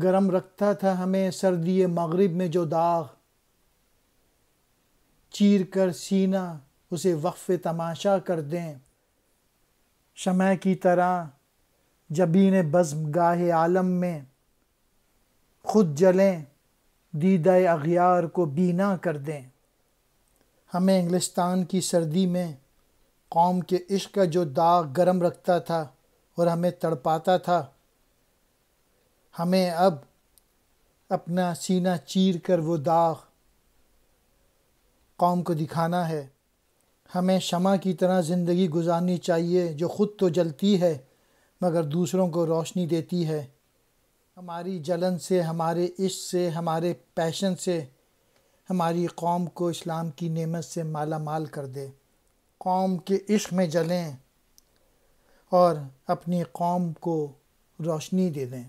گرم رکھتا تھا ہمیں سردی مغرب میں جو داغ، چیر کر سینہ اسے وقف تماشا کر دیں، شمع کی طرح جبین بزم گاہ عالم میں خود جلیں، دیدہ اغیار کو بینا کر دیں۔ ہمیں انگلستان کی سردی میں قوم کے عشق کا جو داغ گرم رکھتا تھا اور ہمیں تڑپاتا تھا، ہمیں اب اپنا سینہ چیر کر وہ داغ قوم کو دکھانا ہے۔ ہمیں شمع کی طرح زندگی گزارنی چاہیے جو خود تو جلتی ہے مگر دوسروں کو روشنی دیتی ہے۔ ہماری جلن سے، ہمارے عشق سے، ہمارے پیشن سے ہماری قوم کو اسلام کی نعمت سے مالا مال کر دے۔ قوم کے عشق میں جلیں اور اپنی قوم کو روشنی دے دیں۔